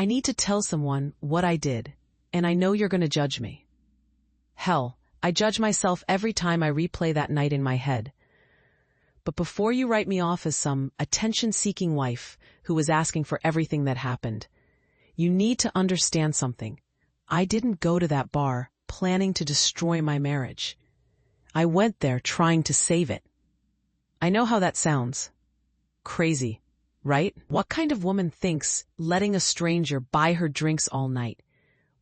I need to tell someone what I did, and I know you're going to judge me. Hell, I judge myself every time I replay that night in my head. But before you write me off as some attention-seeking wife who was asking for everything that happened, you need to understand something. I didn't go to that bar planning to destroy my marriage. I went there trying to save it. I know how that sounds. Crazy, right? What kind of woman thinks letting a stranger buy her drinks all night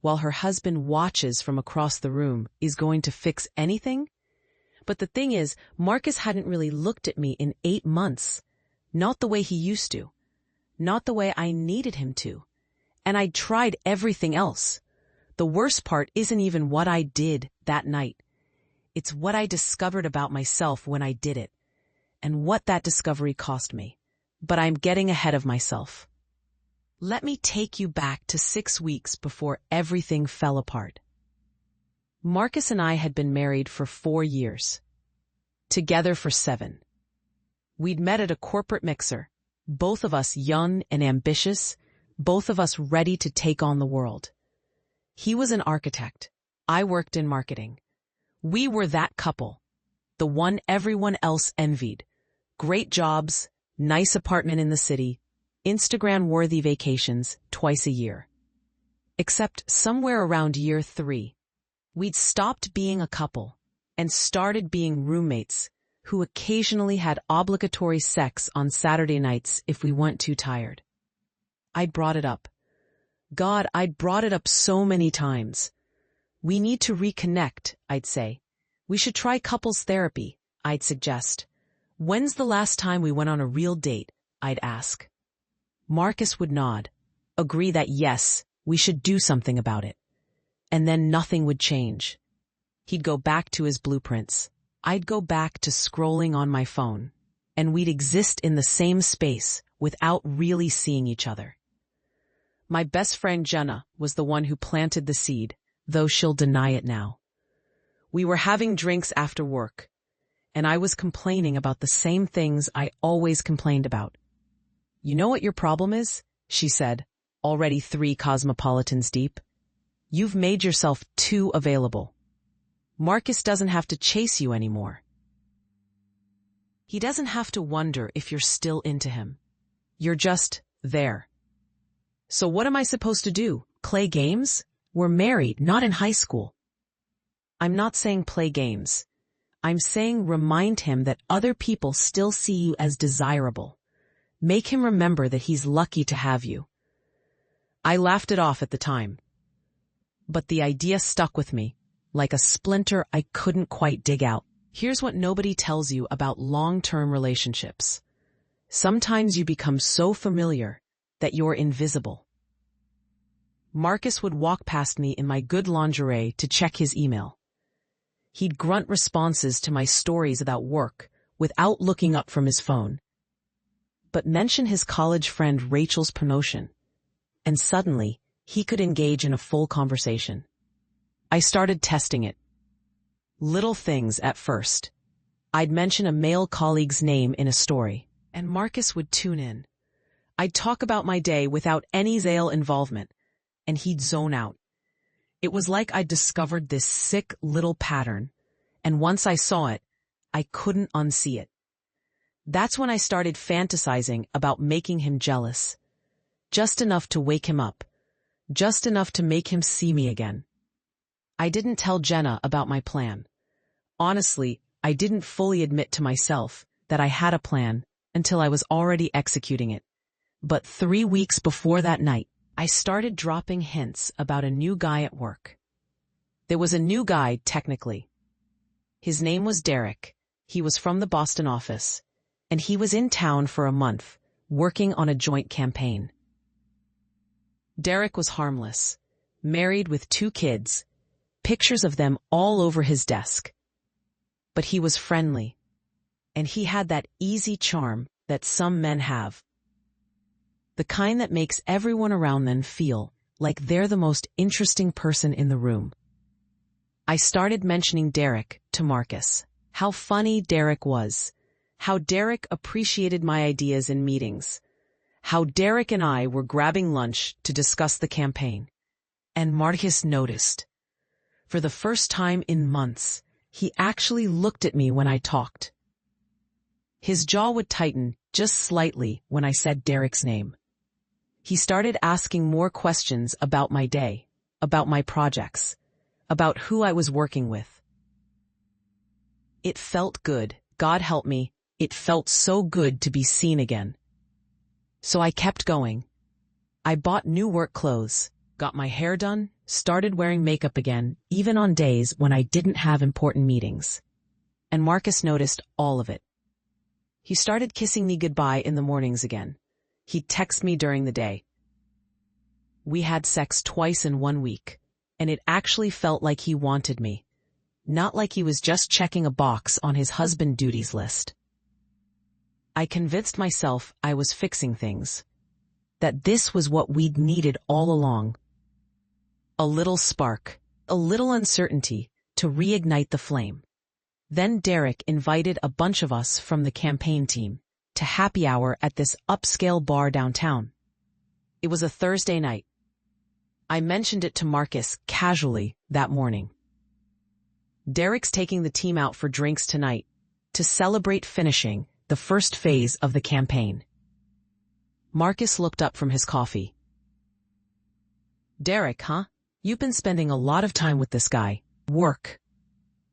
while her husband watches from across the room is going to fix anything? But the thing is, Marcus hadn't really looked at me in 8 months. Not the way he used to. Not the way I needed him to. And I'd tried everything else. The worst part isn't even what I did that night. It's what I discovered about myself when I did it, and what that discovery cost me. But I'm getting ahead of myself. Let me take you back to 6 weeks before everything fell apart. Marcus and I had been married for 4 years. Together for 7. We'd met at a corporate mixer, both of us young and ambitious, both of us ready to take on the world. He was an architect. I worked in marketing. We were that couple, the one everyone else envied. Great jobs, nice apartment in the city, Instagram-worthy vacations twice a year. Except somewhere around year 3, we'd stopped being a couple and started being roommates who occasionally had obligatory sex on Saturday nights if we weren't too tired. I'd brought it up. God, I'd brought it up so many times. We need to reconnect, I'd say. We should try couples therapy, I'd suggest. When's the last time we went on a real date, I'd ask. Marcus would nod, agree that yes, we should do something about it. And then nothing would change. He'd go back to his blueprints. I'd go back to scrolling on my phone. And we'd exist in the same space without really seeing each other. My best friend Jenna was the one who planted the seed, though she'll deny it now. We were having drinks after work, and I was complaining about the same things I always complained about. You know what your problem is? She said, already 3 cosmopolitans deep. You've made yourself too available. Marcus doesn't have to chase you anymore. He doesn't have to wonder if you're still into him. You're just there. So what am I supposed to do? Play games? We're married, not in high school. I'm not saying play games. I'm saying remind him that other people still see you as desirable. Make him remember that he's lucky to have you. I laughed it off at the time. But the idea stuck with me, like a splinter I couldn't quite dig out. Here's what nobody tells you about long-term relationships. Sometimes you become so familiar that you're invisible. Marcus would walk past me in my good lingerie to check his email. He'd grunt responses to my stories about work without looking up from his phone. But mention his college friend Rachel's promotion, and suddenly he could engage in a full conversation. I started testing it. Little things at first. I'd mention a male colleague's name in a story, and Marcus would tune in. I'd talk about my day without any Zale involvement, and he'd zone out. It was like I'd discovered this sick little pattern, and once I saw it, I couldn't unsee it. That's when I started fantasizing about making him jealous. Just enough to wake him up. Just enough to make him see me again. I didn't tell Jenna about my plan. Honestly, I didn't fully admit to myself that I had a plan until I was already executing it. But 3 weeks before that night, I started dropping hints about a new guy at work. There was a new guy, technically. His name was Derek. He was from the Boston office, and he was in town for a month, working on a joint campaign. Derek was harmless, married with 2 kids, pictures of them all over his desk. But he was friendly, and he had that easy charm that some men have. The kind that makes everyone around them feel like they're the most interesting person in the room. I started mentioning Derek to Marcus. How funny Derek was. How Derek appreciated my ideas in meetings. how Derek and I were grabbing lunch to discuss the campaign. And Marcus noticed. For the first time in months, he actually looked at me when I talked. His jaw would tighten just slightly when I said Derek's name. He started asking more questions about my day, about my projects, about who I was working with. It felt good, God help me, it felt so good to be seen again. So I kept going. I bought new work clothes, got my hair done, started wearing makeup again, even on days when I didn't have important meetings. And Marcus noticed all of it. He started kissing me goodbye in the mornings again. He'd text me during the day. We had sex twice in 1 week, and it actually felt like he wanted me, not like he was just checking a box on his husband duties list. I convinced myself I was fixing things, that this was what we'd needed all along. A little spark, a little uncertainty to reignite the flame. Then Derek invited a bunch of us from the campaign team to happy hour at this upscale bar downtown. It was a Thursday night. I mentioned it to Marcus casually that morning. Derek's taking the team out for drinks tonight to celebrate finishing the first phase of the campaign. Marcus looked up from his coffee. Derek, huh? You've been spending a lot of time with this guy. Work.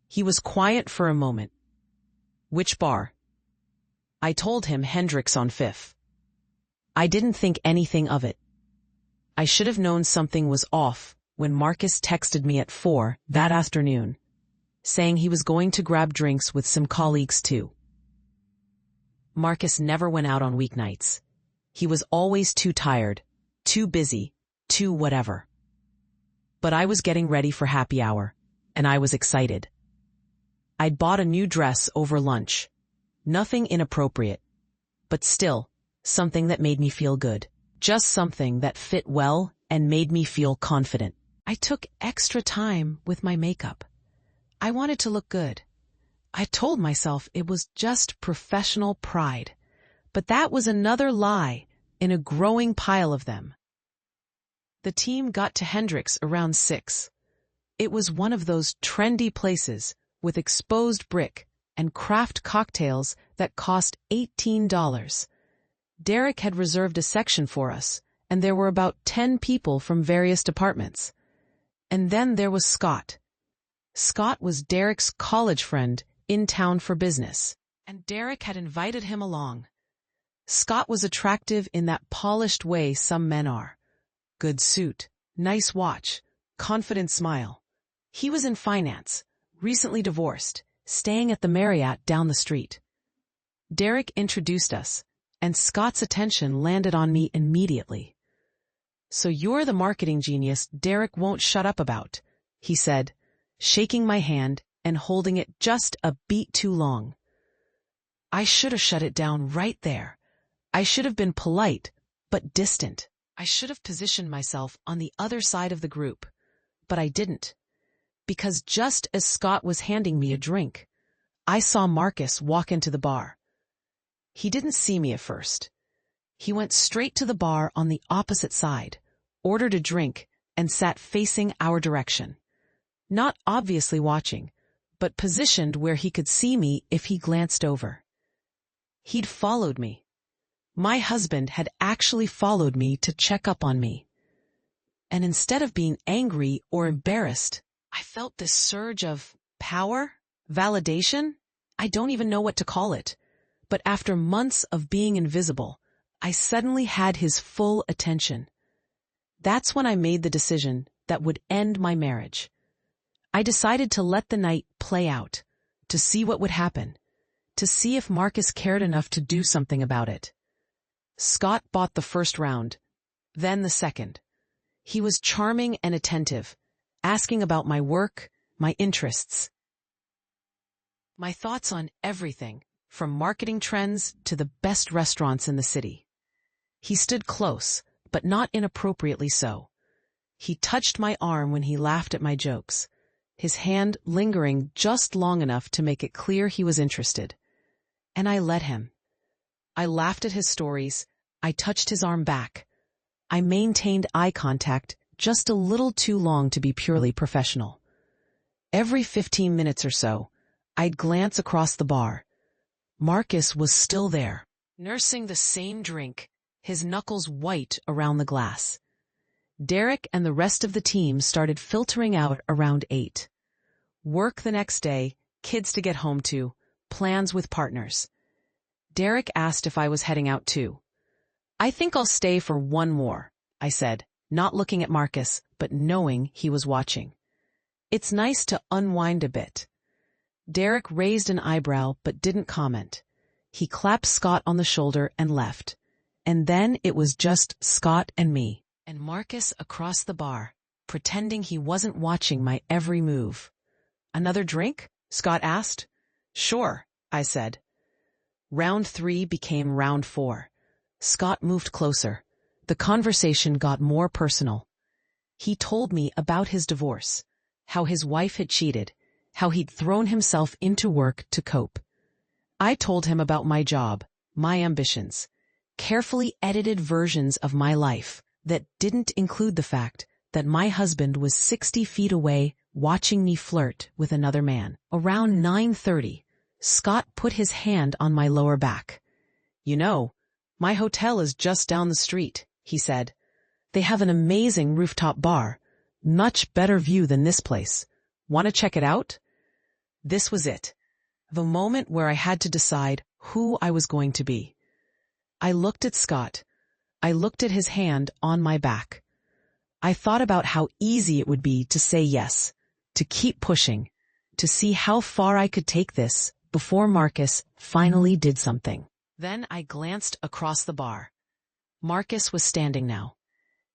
He was quiet for a moment. Which bar? I told him Hendrix on Fifth. I didn't think anything of it. I should have known something was off when Marcus texted me at 4 that afternoon, saying he was going to grab drinks with some colleagues too. Marcus never went out on weeknights. He was always too tired, too busy, too whatever. But I was getting ready for happy hour, and I was excited. I'd bought a new dress over lunch. Nothing inappropriate, but still, something that made me feel good. Just something that fit well and made me feel confident. I took extra time with my makeup. I wanted to look good. I told myself it was just professional pride, but that was another lie in a growing pile of them. The team got to Hendrix around 6. It was one of those trendy places with exposed brick and craft cocktails that cost $18. Derek had reserved a section for us, and there were about 10 people from various departments. And then there was Scott. Scott was Derek's college friend in town for business, and Derek had invited him along. Scott was attractive in that polished way some men are. Good suit, nice watch, confident smile. He was in finance, recently divorced, staying at the Marriott down the street. Derek introduced us, and Scott's attention landed on me immediately. "So you're the marketing genius Derek won't shut up about," he said, shaking my hand and holding it just a beat too long. I should have shut it down right there. I should have been polite, but distant. I should have positioned myself on the other side of the group, but I didn't. Because just as Scott was handing me a drink, I saw Marcus walk into the bar. He didn't see me at first. He went straight to the bar on the opposite side, ordered a drink, and sat facing our direction. Not obviously watching, but positioned where he could see me if he glanced over. He'd followed me. My husband had actually followed me to check up on me. And instead of being angry or embarrassed, I felt this surge of power, validation. I don't even know what to call it. But after months of being invisible, I suddenly had his full attention. That's when I made the decision that would end my marriage. I decided to let the night play out, to see what would happen, to see if Marcus cared enough to do something about it. Scott bought the first round, then the second. He was charming and attentive, asking about my work, my interests, my thoughts on everything, from marketing trends to the best restaurants in the city. He stood close, but not inappropriately so. He touched my arm when he laughed at my jokes, his hand lingering just long enough to make it clear he was interested. And I let him. I laughed at his stories, I touched his arm back. I maintained eye contact just a little too long to be purely professional. Every 15 minutes or so, I'd glance across the bar. Marcus was still there, nursing the same drink, his knuckles white around the glass. Derek and the rest of the team started filtering out around 8. Work the next day, kids to get home to, plans with partners. Derek asked if I was heading out too. I think I'll stay for one more, I said, not looking at Marcus, but knowing he was watching. It's nice to unwind a bit. Derek raised an eyebrow but didn't comment. He clapped Scott on the shoulder and left. And then it was just Scott and me, and Marcus across the bar, pretending he wasn't watching my every move. Another drink? Scott asked. Sure, I said. Round 3 became round 4. Scott moved closer. The conversation got more personal. He told me about his divorce, how his wife had cheated, how he'd thrown himself into work to cope. I told him about my job, my ambitions, carefully edited versions of my life that didn't include the fact that my husband was 60 feet away watching me flirt with another man. Around 9:30, Scott put his hand on my lower back. You know, my hotel is just down the street, he said. They have an amazing rooftop bar, much better view than this place. Want to check it out? This was it, the moment where I had to decide who I was going to be. I looked at Scott. I looked at his hand on my back. I thought about how easy it would be to say yes, to keep pushing, to see how far I could take this before Marcus finally did something. Then I glanced across the bar. Marcus was standing now.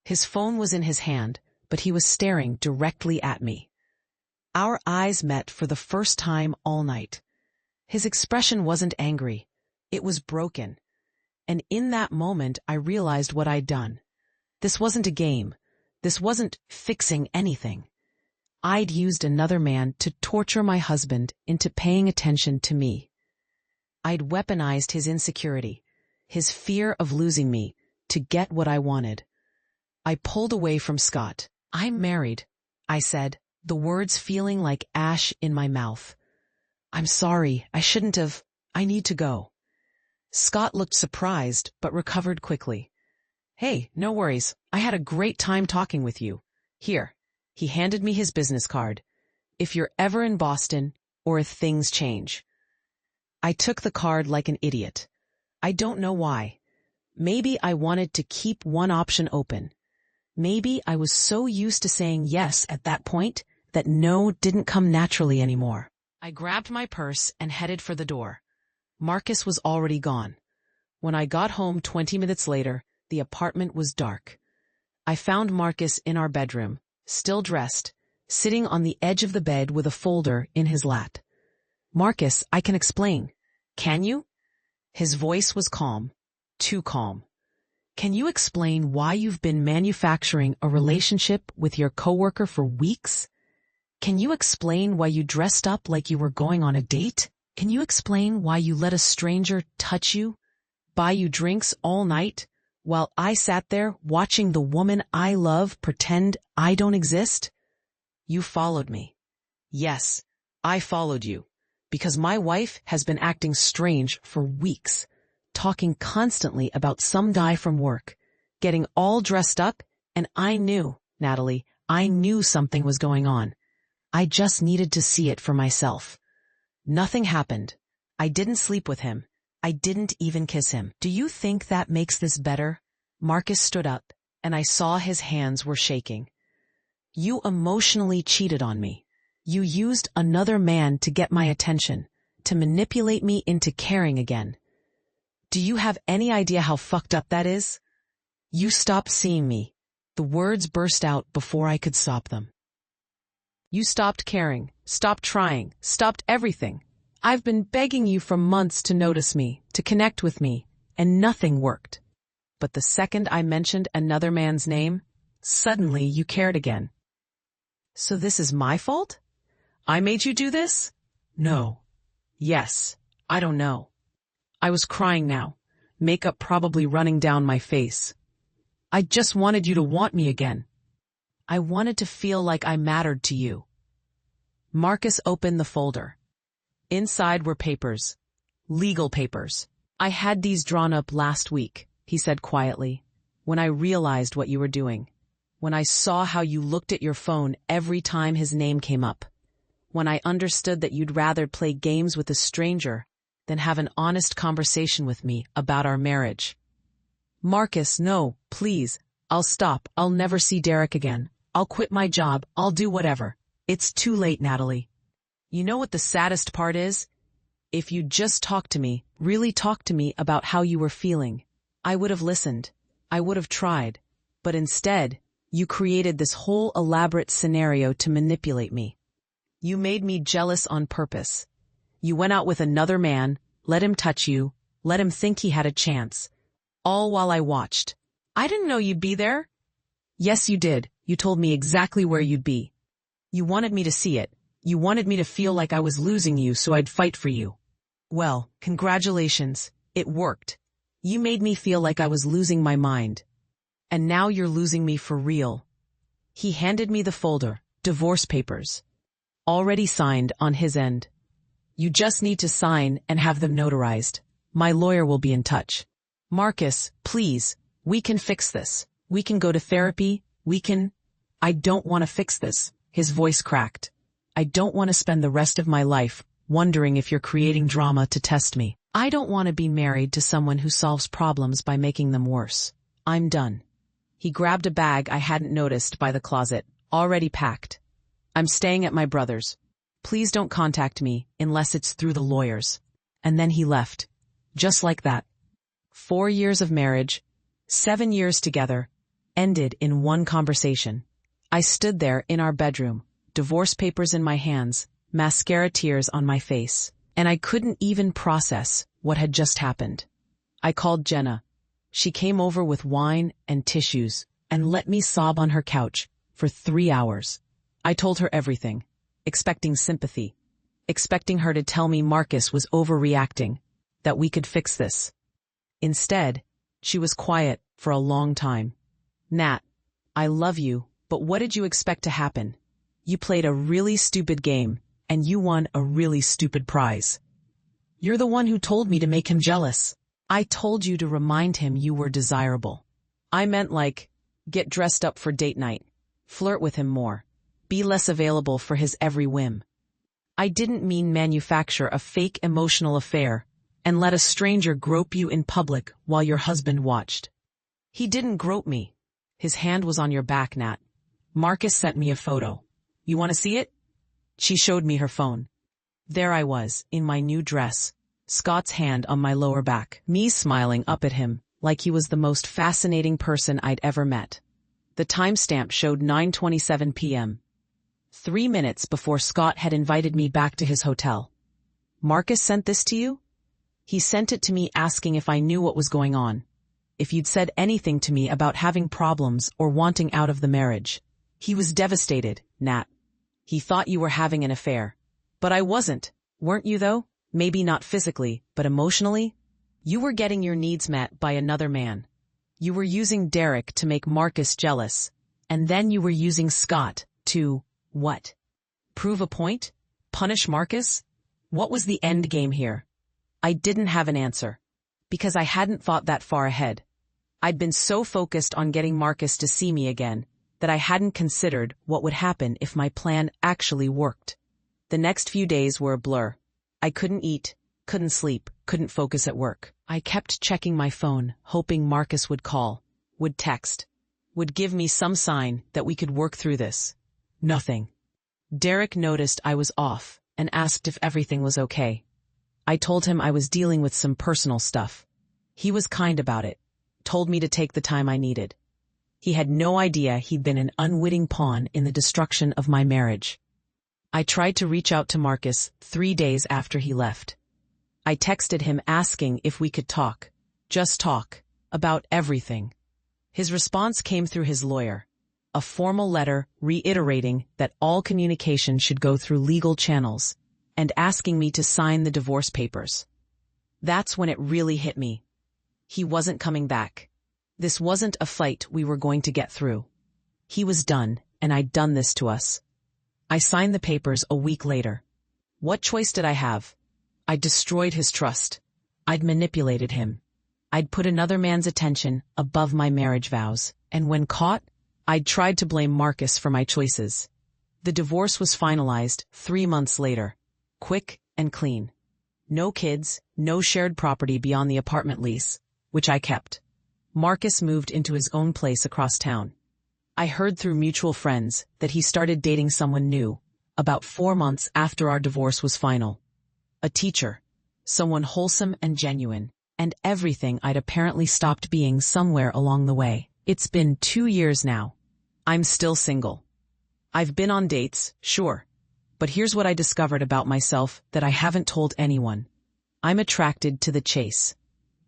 His phone was in his hand, but he was staring directly at me. Our eyes met for the first time all night. His expression wasn't angry. It was broken. And in that moment, I realized what I'd done. This wasn't a game. This wasn't fixing anything. I'd used another man to torture my husband into paying attention to me. I'd weaponized his insecurity, his fear of losing me, to get what I wanted. I pulled away from Scott. I'm married, I said, the words feeling like ash in my mouth. I'm sorry, I shouldn't have. I need to go. Scott looked surprised, but recovered quickly. Hey, no worries. I had a great time talking with you. Here. He handed me his business card. If you're ever in Boston, or if things change. I took the card like an idiot. I don't know why. Maybe I wanted to keep one option open. Maybe I was so used to saying yes at that point that no didn't come naturally anymore. I grabbed my purse and headed for the door. Marcus was already gone. When I got home 20 minutes later, the apartment was dark. I found Marcus in our bedroom, still dressed, sitting on the edge of the bed with a folder in his lap. Marcus, I can explain. Can you? His voice was calm, too calm. Can you explain why you've been manufacturing a relationship with your coworker for weeks? Can you explain why you dressed up like you were going on a date? Can you explain why you let a stranger touch you, buy you drinks all night, while I sat there watching the woman I love pretend I don't exist? You followed me. Yes, I followed you, because my wife has been acting strange for weeks, talking constantly about some guy from work, getting all dressed up, and I knew, Natalie, I knew something was going on. I just needed to see it for myself. Nothing happened. I didn't sleep with him. I didn't even kiss him. Do you think that makes this better? Marcus stood up, and I saw his hands were shaking. You emotionally cheated on me. You used another man to get my attention, to manipulate me into caring again. Do you have any idea how fucked up that is? You stopped seeing me. The words burst out before I could stop them. You stopped caring, stopped trying, stopped everything. I've been begging you for months to notice me, to connect with me, and nothing worked. But the second I mentioned another man's name, suddenly you cared again. So this is my fault? I made you do this? No. Yes. I don't know. I was crying now. makeup probably running down my face. I just wanted you to want me again. I wanted to feel like I mattered to you. Marcus opened the folder. Inside were papers. Legal papers. I had these drawn up last week, he said quietly, when I realized what you were doing. When I saw how you looked at your phone every time his name came up. When I understood that you'd rather play games with a stranger than have an honest conversation with me about our marriage. Marcus, no, please. I'll stop. I'll never see Derek again. I'll quit my job. I'll do whatever. It's too late, Natalie. You know what the saddest part is? If you'd just talked to me, really talked to me about how you were feeling, I would have listened. I would have tried. But instead, you created this whole elaborate scenario to manipulate me. You made me jealous on purpose. You went out with another man, let him touch you, let him think he had a chance. All while I watched. I didn't know you'd be there. Yes, you did. You told me exactly where you'd be. You wanted me to see it. You wanted me to feel like I was losing you so I'd fight for you. Well, congratulations. It worked. You made me feel like I was losing my mind. And now you're losing me for real. He handed me the folder, divorce papers. Already signed on his end. You just need to sign and have them notarized. My lawyer will be in touch. Marcus, please, we can fix this. We can go to therapy. I don't want to fix this. His voice cracked. I don't want to spend the rest of my life wondering if you're creating drama to test me. I don't want to be married to someone who solves problems by making them worse. I'm done. He grabbed a bag I hadn't noticed by the closet, already packed. I'm staying at my brother's. Please don't contact me unless it's through the lawyers. And then he left. Just like that. 4 years of marriage, 7 years together, ended in one conversation. I stood there in our bedroom, divorce papers in my hands, mascara tears on my face, and I couldn't even process what had just happened. I called Jenna. She came over with wine and tissues and let me sob on her couch for 3 hours. I told her everything, expecting sympathy, expecting her to tell me Marcus was overreacting, that we could fix this. Instead, she was quiet for a long time. Nat, I love you, but what did you expect to happen? You played a really stupid game, and you won a really stupid prize. You're the one who told me to make him jealous. I told you to remind him you were desirable. I meant like, get dressed up for date night, flirt with him more, be less available for his every whim. I didn't mean manufacture a fake emotional affair and let a stranger grope you in public while your husband watched. He didn't grope me. His hand was on your back, Nat. Marcus sent me a photo. You want to see it? She showed me her phone. There I was, in my new dress, Scott's hand on my lower back, me smiling up at him like he was the most fascinating person I'd ever met. The timestamp showed 9:27 p.m. 3 minutes before Scott had invited me back to his hotel. Marcus sent this to you? He sent it to me asking if I knew what was going on, if you'd said anything to me about having problems or wanting out of the marriage. He was devastated, Nat. He thought you were having an affair. But I wasn't. Weren't you, though? Maybe not physically, but emotionally? You were getting your needs met by another man. You were using Derek to make Marcus jealous. And then you were using Scott to, what? Prove a point? Punish Marcus? What was the end game here? I didn't have an answer. Because I hadn't thought that far ahead. I'd been so focused on getting Marcus to see me again that I hadn't considered what would happen if my plan actually worked. The next few days were a blur. I couldn't eat, couldn't sleep, couldn't focus at work. I kept checking my phone, hoping Marcus would call, would text, would give me some sign that we could work through this. Nothing. Derek noticed I was off and asked if everything was okay. I told him I was dealing with some personal stuff. He was kind about it, told me to take the time I needed. He had no idea he'd been an unwitting pawn in the destruction of my marriage. I tried to reach out to Marcus 3 days after he left. I texted him asking if we could talk, just talk, about everything. His response came through his lawyer, a formal letter reiterating that all communication should go through legal channels and asking me to sign the divorce papers. That's when it really hit me. He wasn't coming back. This wasn't a fight we were going to get through. He was done, and I'd done this to us. I signed the papers a week later. What choice did I have? I'd destroyed his trust. I'd manipulated him. I'd put another man's attention above my marriage vows, and when caught, I'd tried to blame Marcus for my choices. The divorce was finalized 3 months later. Quick and clean. No kids, no shared property beyond the apartment lease, which I kept. Marcus moved into his own place across town. I heard through mutual friends that he started dating someone new, about 4 months after our divorce was final. A teacher, someone wholesome and genuine, and everything I'd apparently stopped being somewhere along the way. It's been 2 years now. I'm still single. I've been on dates, sure. But here's what I discovered about myself that I haven't told anyone. I'm attracted to the chase,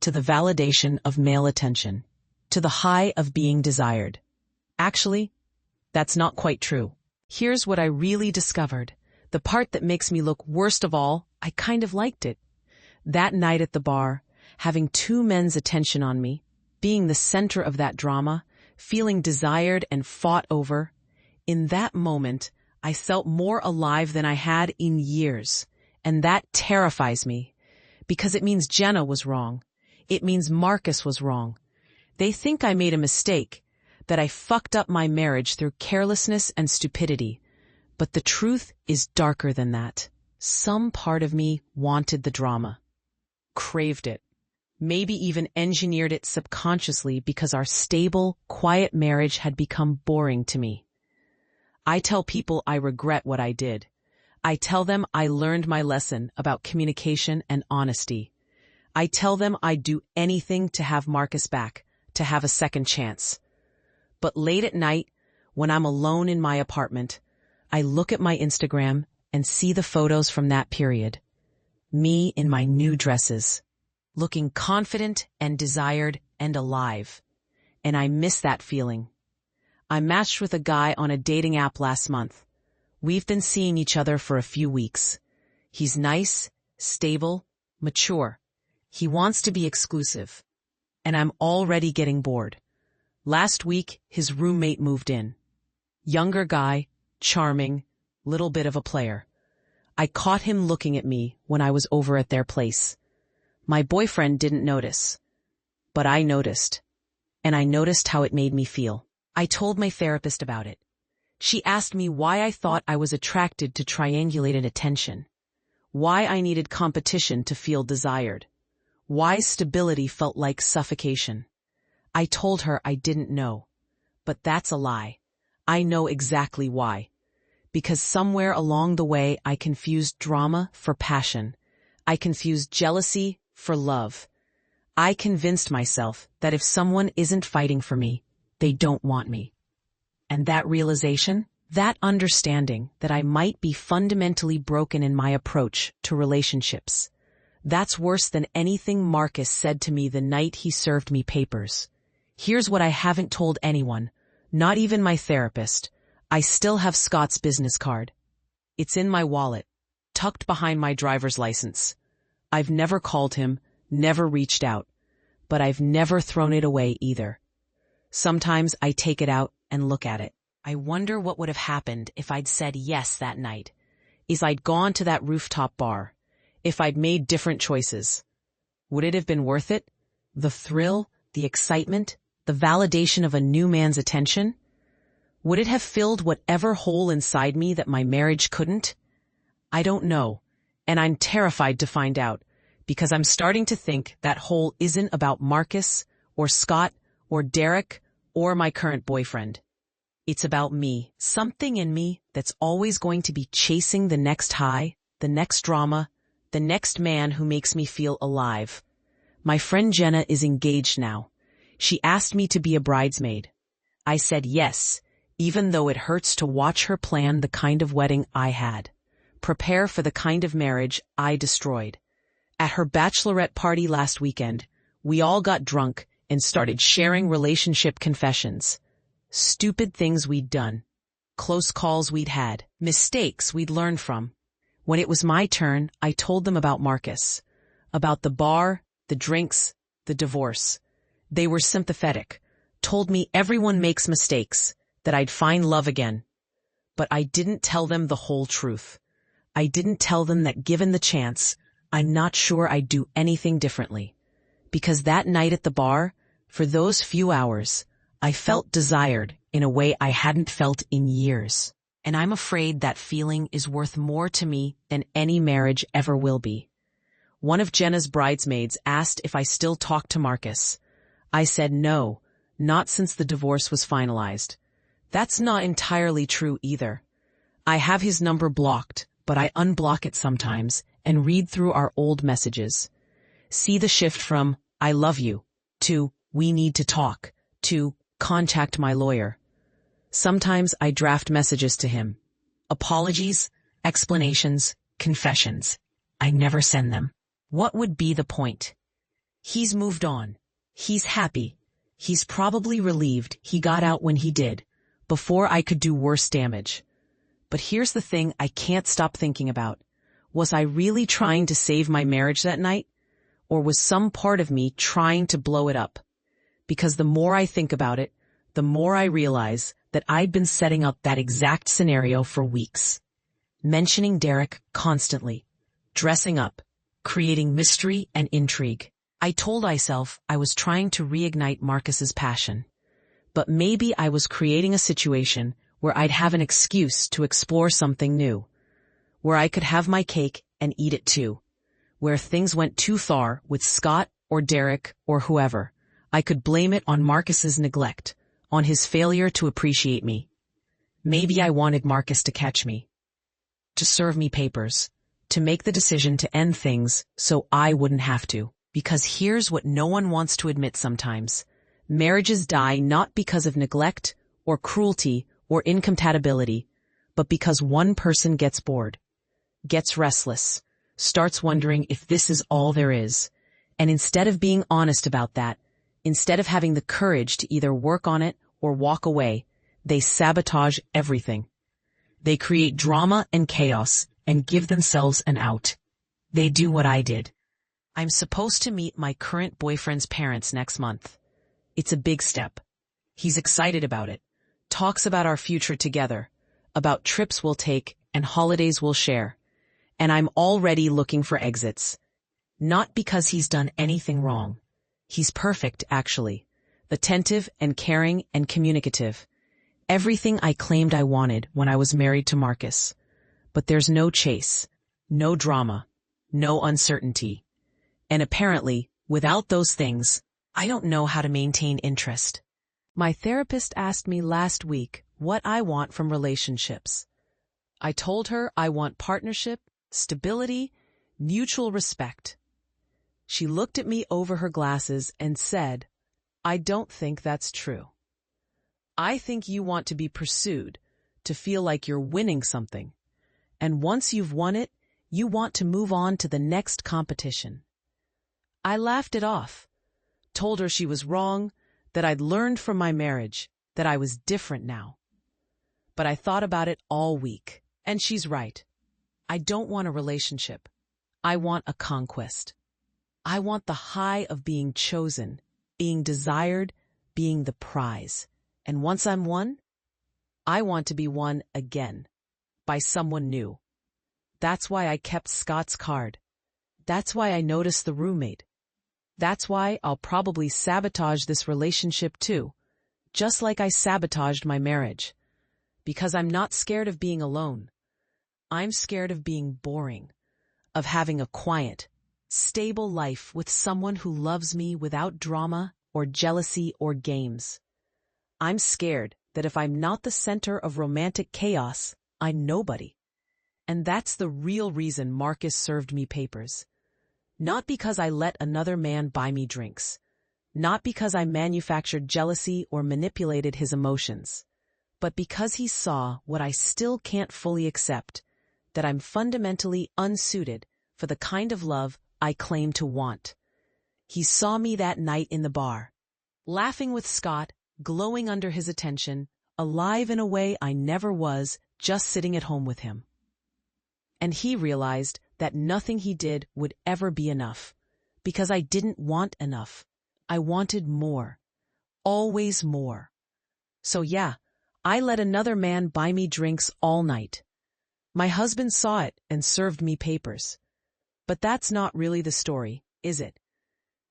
to the validation of male attention, to the high of being desired. Actually, that's not quite true. Here's what I really discovered. The part that makes me look worst of all, I kind of liked it. That night at the bar, having 2 men's attention on me, being the center of that drama, feeling desired and fought over, in that moment, I felt more alive than I had in years. And that terrifies me, because it means Jenna was wrong. It means Marcus was wrong. They think I made a mistake, that I fucked up my marriage through carelessness and stupidity. But the truth is darker than that. Some part of me wanted the drama, craved it, maybe even engineered it subconsciously because our stable, quiet marriage had become boring to me. I tell people I regret what I did. I tell them I learned my lesson about communication and honesty. I tell them I'd do anything to have Marcus back, to have a second chance. But late at night, when I'm alone in my apartment, I look at my Instagram and see the photos from that period. Me in my new dresses, looking confident and desired and alive. And I miss that feeling. I matched with a guy on a dating app last month. We've been seeing each other for a few weeks. He's nice, stable, mature. He wants to be exclusive. And I'm already getting bored. Last week, his roommate moved in. Younger guy, charming, little bit of a player. I caught him looking at me when I was over at their place. My boyfriend didn't notice. But I noticed. And I noticed how it made me feel. I told my therapist about it. She asked me why I thought I was attracted to triangulated attention. Why I needed competition to feel desired. Why stability felt like suffocation. I told her I didn't know. But that's a lie. I know exactly why. Because somewhere along the way I confused drama for passion. I confused jealousy for love. I convinced myself that if someone isn't fighting for me, they don't want me. And that realization, that understanding that I might be fundamentally broken in my approach to relationships, that's worse than anything Marcus said to me the night he served me papers. Here's what I haven't told anyone, not even my therapist. I still have Scott's business card. It's in my wallet, tucked behind my driver's license. I've never called him, never reached out, but I've never thrown it away either. Sometimes I take it out and look at it. I wonder what would have happened if I'd said yes that night, if I'd gone to that rooftop bar, if I'd made different choices. Would it have been worth it? The thrill, the excitement, the validation of a new man's attention? Would it have filled whatever hole inside me that my marriage couldn't? I don't know, and I'm terrified to find out, because I'm starting to think that hole isn't about Marcus, or Scott, or Derek, or my current boyfriend. It's about me, something in me that's always going to be chasing the next high, the next drama, the next man who makes me feel alive. My friend Jenna is engaged now. She asked me to be a bridesmaid. I said yes, even though it hurts to watch her plan the kind of wedding I had, prepare for the kind of marriage I destroyed. At her bachelorette party last weekend, we all got drunk and started sharing relationship confessions. Stupid things we'd done, close calls we'd had, mistakes we'd learned from. When it was my turn, I told them about Marcus, about the bar, the drinks, the divorce. They were sympathetic, told me everyone makes mistakes, that I'd find love again. But I didn't tell them the whole truth. I didn't tell them that given the chance, I'm not sure I'd do anything differently. Because that night at the bar, for those few hours, I felt desired in a way I hadn't felt in years. And I'm afraid that feeling is worth more to me than any marriage ever will be. One of Jenna's bridesmaids asked if I still talked to Marcus. I said no, not since the divorce was finalized. That's not entirely true either. I have his number blocked, but I unblock it sometimes and read through our old messages. See the shift from, I love you, to, we need to talk, to, contact my lawyer. Sometimes I draft messages to him. Apologies, explanations, confessions. I never send them. What would be the point? He's moved on. He's happy. He's probably relieved he got out when he did, before I could do worse damage. But here's the thing I can't stop thinking about. Was I really trying to save my marriage that night? Or was some part of me trying to blow it up? Because the more I think about it, the more I realize that I'd been setting up that exact scenario for weeks. Mentioning Derek constantly. Dressing up. Creating mystery and intrigue. I told myself I was trying to reignite Marcus's passion. But maybe I was creating a situation where I'd have an excuse to explore something new. Where I could have my cake and eat it too. Where things went too far with Scott or Derek or whoever, I could blame it on Marcus's neglect, on his failure to appreciate me. Maybe I wanted Marcus to catch me. To serve me papers. To make the decision to end things so I wouldn't have to. Because here's what no one wants to admit sometimes. Marriages die not because of neglect or cruelty or incompatibility, but because one person gets bored, gets restless, starts wondering if this is all there is. And instead of being honest about that, instead of having the courage to either work on it or walk away, they sabotage everything. They create drama and chaos and give themselves an out. They do what I did. I'm supposed to meet my current boyfriend's parents next month. It's a big step. He's excited about it. Talks about our future together, about trips we'll take and holidays we'll share. And I'm already looking for exits. Not because he's done anything wrong. He's perfect, actually. Attentive and caring and communicative. Everything I claimed I wanted when I was married to Marcus. But there's no chase, no drama, no uncertainty. And apparently, without those things, I don't know how to maintain interest. My therapist asked me last week what I want from relationships. I told her I want partnership, stability, mutual respect. She looked at me over her glasses and said, I don't think that's true. I think you want to be pursued, to feel like you're winning something. And once you've won it, you want to move on to the next competition. I laughed it off, told her she was wrong, that I'd learned from my marriage, that I was different now. But I thought about it all week, and she's right. I don't want a relationship. I want a conquest. I want the high of being chosen, being desired, being the prize. And once I'm won, I want to be won again. By someone new. That's why I kept Scott's card. That's why I noticed the roommate. That's why I'll probably sabotage this relationship too, just like I sabotaged my marriage. Because I'm not scared of being alone. I'm scared of being boring, of having a quiet, stable life with someone who loves me without drama or jealousy or games. I'm scared that if I'm not the center of romantic chaos, I'm nobody. And that's the real reason Marcus served me papers. Not because I let another man buy me drinks. Not because I manufactured jealousy or manipulated his emotions. But because he saw what I still can't fully accept, that I'm fundamentally unsuited for the kind of love I claim to want. He saw me that night in the bar, laughing with Scott, glowing under his attention, alive in a way I never was, just sitting at home with him. And he realized that nothing he did would ever be enough, because I didn't want enough. I wanted more. Always more. So yeah, I let another man buy me drinks all night. My husband saw it and served me papers. But that's not really the story, is it?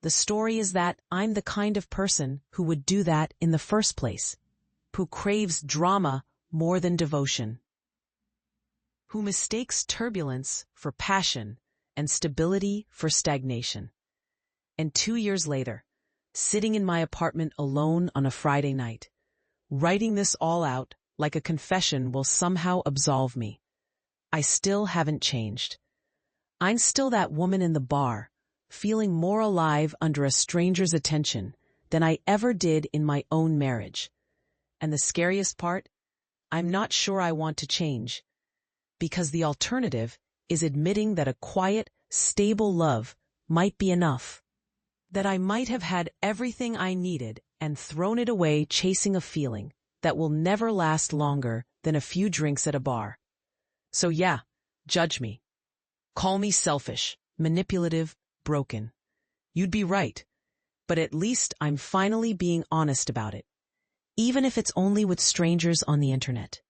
The story is that I'm the kind of person who would do that in the first place, who craves drama more than devotion, who mistakes turbulence for passion and stability for stagnation. And 2 years later, sitting in my apartment alone on a Friday night, writing this all out like a confession will somehow absolve me. I still haven't changed. I'm still that woman in the bar, feeling more alive under a stranger's attention than I ever did in my own marriage. And the scariest part? I'm not sure I want to change, because the alternative is admitting that a quiet, stable love might be enough. That I might have had everything I needed and thrown it away chasing a feeling that will never last longer than a few drinks at a bar. So yeah, judge me. Call me selfish, manipulative, broken. You'd be right, but at least I'm finally being honest about it, even if it's only with strangers on the internet.